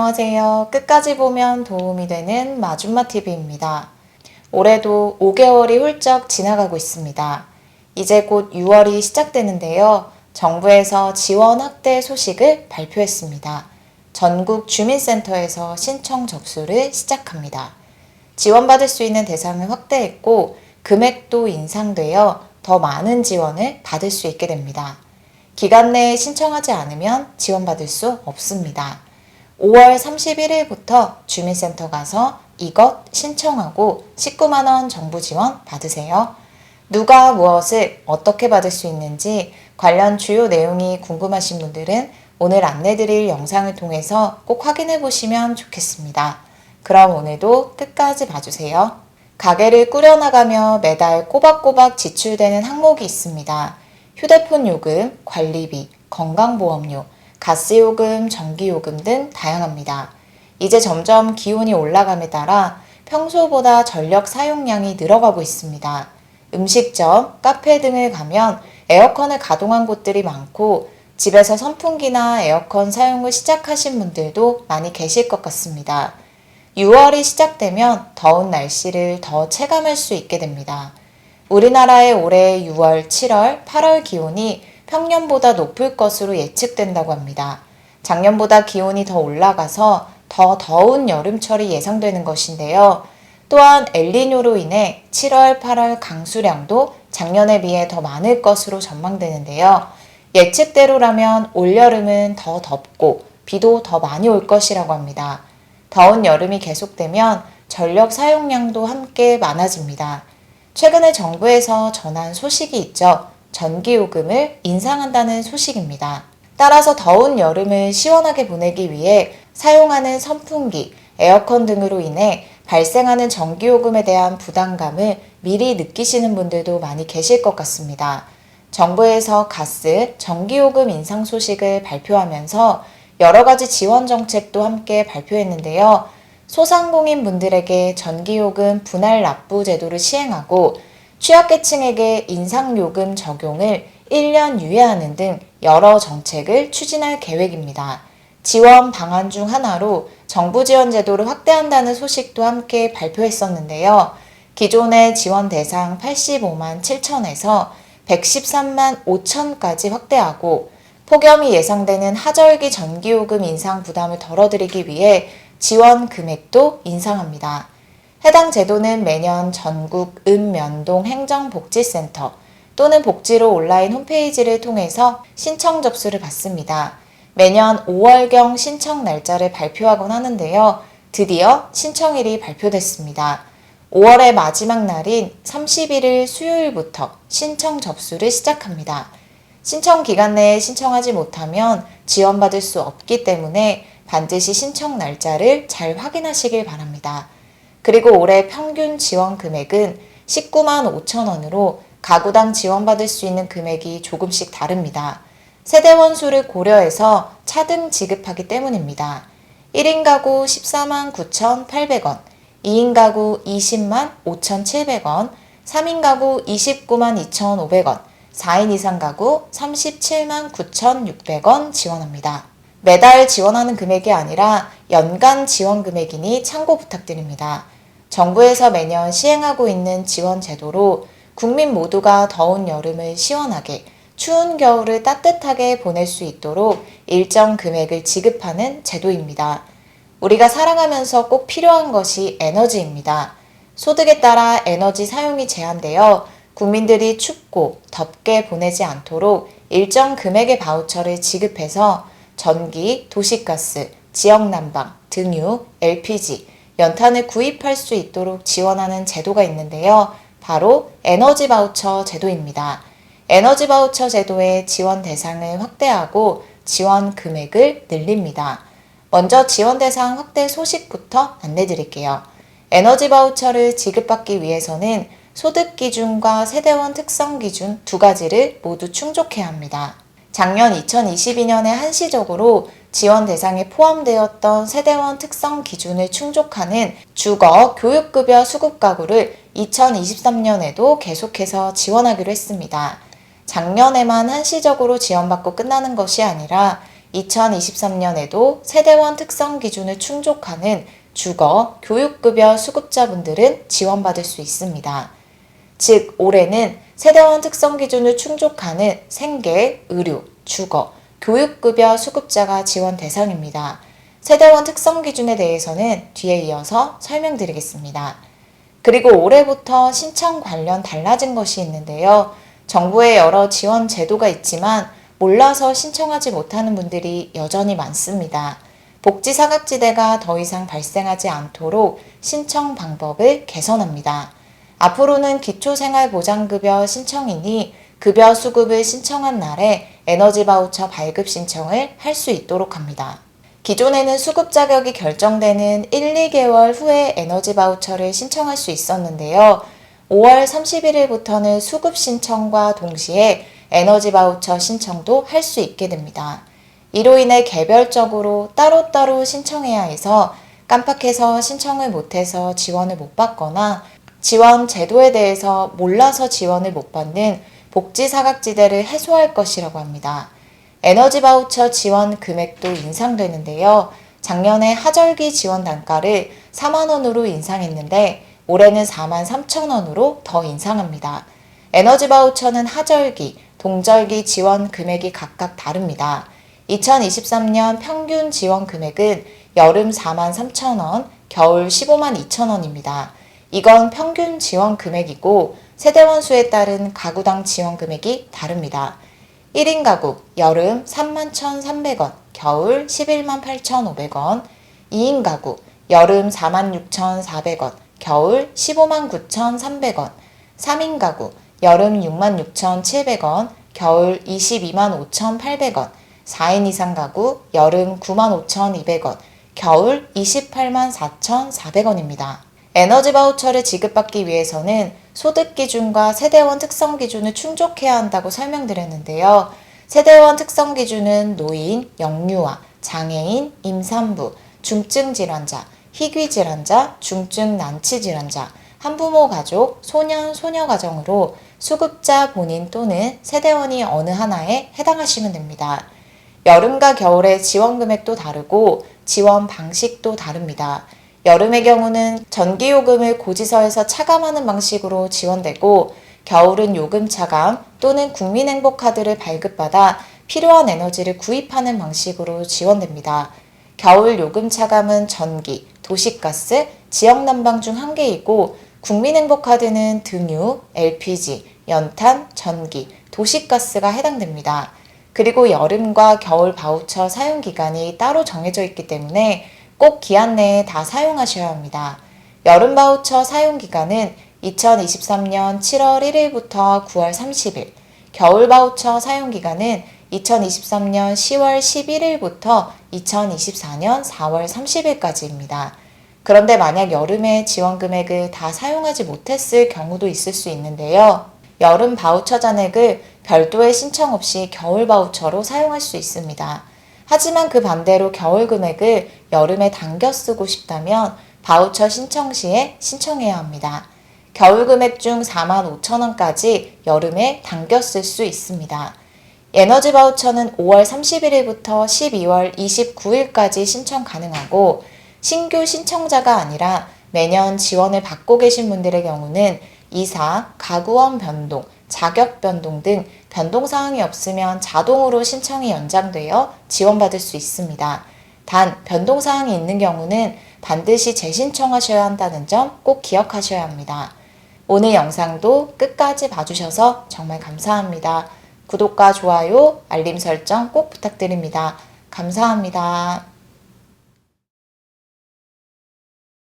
안녕하세요. 끝까지 보면 도움이 되는 마줌마TV입니다. 올해도 5개월이 훌쩍 지나가고 있습니다. 이제 곧 6월이 시작되는데요. 정부에서 지원 확대 소식을 발표했습니다. 전국 주민센터에서 신청 접수를 시작합니다. 지원받을 수 있는 대상을 확대했고 금액도 인상되어 더 많은 지원을 받을 수 있게 됩니다. 기간 내에 신청하지 않으면 지원받을 수 없습니다. 5월 31일부터 주민센터 가서 이것 신청하고 19만원 정부 지원 받으세요. 누가 무엇을 어떻게 받을 수 있는지 관련 주요 내용이 궁금하신 분들은 오늘 안내드릴 영상을 통해서 꼭 확인해 보시면 좋겠습니다. 그럼 오늘도 끝까지 봐주세요. 가게를 꾸려나가며 매달 꼬박꼬박 지출되는 항목이 있습니다. 휴대폰 요금, 관리비, 건강보험료, 가스요금, 전기요금 등 다양합니다. 이제 점점 기온이 올라감에 따라 평소보다 전력 사용량이 늘어가고 있습니다. 음식점, 카페 등을 가면 에어컨을 가동한 곳들이 많고 집에서 선풍기나 에어컨 사용을 시작하신 분들도 많이 계실 것 같습니다. 6월이 시작되면 더운 날씨를 더 체감할 수 있게 됩니다. 우리나라의 올해 6월, 7월, 8월 기온이 평년보다 높을 것으로 예측된다고 합니다. 작년보다 기온이 더 올라가서 더 더운 여름철이 예상되는 것인데요. 또한 엘니뇨로 인해 7월, 8월 강수량도 작년에 비해 더 많을 것으로 전망되는데요. 예측대로라면 올여름은 더 덥고 비도 더 많이 올 것이라고 합니다. 더운 여름이 계속되면 전력 사용량도 함께 많아집니다. 최근에 정부에서 전한 소식이 있죠. 전기요금을 인상한다는 소식입니다. 따라서 더운 여름을 시원하게 보내기 위해 사용하는 선풍기, 에어컨 등으로 인해 발생하는 전기요금에 대한 부담감을 미리 느끼시는 분들도 많이 계실 것 같습니다. 정부에서 가스, 전기요금 인상 소식을 발표하면서 여러 가지 지원 정책도 함께 발표했는데요. 소상공인 분들에게 전기요금 분할 납부 제도를 시행하고 취약계층에게 인상요금 적용을 1년 유예하는 등 여러 정책을 추진할 계획입니다. 지원 방안 중 하나로 정부 지원 제도를 확대한다는 소식도 함께 발표했었는데요. 기존의 지원 대상 85만 7천에서 113만 5천까지 확대하고 폭염이 예상되는 하절기 전기요금 인상 부담을 덜어드리기 위해 지원 금액도 인상합니다. 해당 제도는 매년 전국 읍면동 행정복지센터 또는 복지로 온라인 홈페이지를 통해서 신청 접수를 받습니다. 매년 5월경 신청 날짜를 발표하곤 하는데요. 드디어 신청일이 발표됐습니다. 5월의 마지막 날인 31일 수요일부터 신청 접수를 시작합니다. 신청 기간 내에 신청하지 못하면 지원받을 수 없기 때문에 반드시 신청 날짜를 잘 확인하시길 바랍니다. 그리고 올해 평균 지원 금액은 19만 5천 원으로 가구당 지원받을 수 있는 금액이 조금씩 다릅니다. 세대원 수를 고려해서 차등 지급하기 때문입니다. 1인 가구 14만 9,800원, 2인 가구 20만 5,700원, 3인 가구 29만 2,500원, 4인 이상 가구 37만 9,600원 지원합니다. 매달 지원하는 금액이 아니라 연간 지원 금액이니 참고 부탁드립니다. 정부에서 매년 시행하고 있는 지원 제도로 국민 모두가 더운 여름을 시원하게, 추운 겨울을 따뜻하게 보낼 수 있도록 일정 금액을 지급하는 제도입니다. 우리가 살아가면서 꼭 필요한 것이 에너지입니다. 소득에 따라 에너지 사용이 제한되어 국민들이 춥고 덥게 보내지 않도록 일정 금액의 바우처를 지급해서 전기, 도시가스, 지역난방, 등유, LPG, 연탄을 구입할 수 있도록 지원하는 제도가 있는데요. 바로 에너지 바우처 제도입니다. 에너지 바우처 제도의 지원 대상을 확대하고 지원 금액을 늘립니다. 먼저 지원 대상 확대 소식부터 안내드릴게요. 에너지 바우처를 지급받기 위해서는 소득 기준과 세대원 특성 기준 두 가지를 모두 충족해야 합니다. 작년 2022년에 한시적으로 지원 대상에 포함되었던 세대원 특성 기준을 충족하는 주거, 교육급여 수급 가구를 2023년에도 계속해서 지원하기로 했습니다. 작년에만 한시적으로 지원받고 끝나는 것이 아니라 2023년에도 세대원 특성 기준을 충족하는 주거, 교육급여 수급자분들은 지원받을 수 있습니다. 즉, 올해는 세대원 특성 기준을 충족하는 생계, 의료, 주거, 교육급여 수급자가 지원 대상입니다. 세대원 특성 기준에 대해서는 뒤에 이어서 설명드리겠습니다. 그리고 올해부터 신청 관련 달라진 것이 있는데요. 정부의 여러 지원 제도가 있지만 몰라서 신청하지 못하는 분들이 여전히 많습니다. 복지사각지대가 더 이상 발생하지 않도록 신청 방법을 개선합니다. 앞으로는 기초생활보장급여 신청인이 급여 수급을 신청한 날에 에너지 바우처 발급 신청을 할 수 있도록 합니다. 기존에는 수급 자격이 결정되는 1, 2개월 후에 에너지 바우처를 신청할 수 있었는데요. 5월 31일부터는 수급 신청과 동시에 에너지 바우처 신청도 할 수 있게 됩니다. 이로 인해 개별적으로 따로따로 신청해야 해서 깜빡해서 신청을 못해서 지원을 못 받거나 지원 제도에 대해서 몰라서 지원을 못 받는 복지사각지대를 해소할 것이라고 합니다. 에너지 바우처 지원 금액도 인상되는데요. 작년에 하절기 지원 단가를 4만 원으로 인상했는데 올해는 4만 3천 원으로 더 인상합니다. 에너지 바우처는 하절기, 동절기 지원 금액이 각각 다릅니다. 2023년 평균 지원 금액은 여름 4만 3천 원, 겨울 15만 2천 원입니다. 이건 평균 지원 금액이고 세대원 수에 따른 가구당 지원 금액이 다릅니다. 1인 가구 여름 3만 1,300원, 겨울 11만 8,500원, 2인 가구 여름 4만 6,400원, 겨울 15만 9,300원, 3인 가구 여름 6만 6,700원, 겨울 22만 5,800원, 4인 이상 가구 여름 9만 5,200원, 겨울 28만 4,400원입니다. 에너지 바우처를 지급받기 위해서는 소득 기준과 세대원 특성 기준을 충족해야 한다고 설명드렸는데요. 세대원 특성 기준은 노인, 영유아, 장애인, 임산부, 중증 질환자, 희귀 질환자, 중증 난치 질환자, 한부모 가족, 소년, 소녀 가정으로 수급자 본인 또는 세대원이 어느 하나에 해당하시면 됩니다. 여름과 겨울의 지원 금액도 다르고 지원 방식도 다릅니다. 여름의 경우는 전기요금을 고지서에서 차감하는 방식으로 지원되고 겨울은 요금 차감 또는 국민행복카드를 발급받아 필요한 에너지를 구입하는 방식으로 지원됩니다. 겨울 요금 차감은 전기, 도시가스, 지역난방 중 한 개이고 국민행복카드는 등유, LPG, 연탄, 전기, 도시가스가 해당됩니다. 그리고 여름과 겨울 바우처 사용기간이 따로 정해져 있기 때문에 꼭 기한 내에 다 사용하셔야 합니다. 여름 바우처 사용기간은 2023년 7월 1일부터 9월 30일, 겨울 바우처 사용기간은 2023년 10월 11일부터 2024년 4월 30일까지입니다. 그런데 만약 여름에 지원 금액을 다 사용하지 못했을 경우도 있을 수 있는데요. 여름 바우처 잔액을 별도의 신청 없이 겨울 바우처로 사용할 수 있습니다. 하지만 그 반대로 겨울 금액을 여름에 당겨 쓰고 싶다면 바우처 신청 시에 신청해야 합니다. 겨울 금액 중 4만 5천 원까지 여름에 당겨 쓸 수 있습니다. 에너지 바우처는 5월 31일부터 12월 29일까지 신청 가능하고 신규 신청자가 아니라 매년 지원을 받고 계신 분들의 경우는 이사, 가구원 변동, 자격 변동 등 변동사항이 없으면 자동으로 신청이 연장되어 지원받을 수 있습니다. 단, 변동사항이 있는 경우는 반드시 재신청하셔야 한다는 점 꼭 기억하셔야 합니다. 오늘 영상도 끝까지 봐주셔서 정말 감사합니다. 구독과 좋아요, 알림 설정 꼭 부탁드립니다. 감사합니다.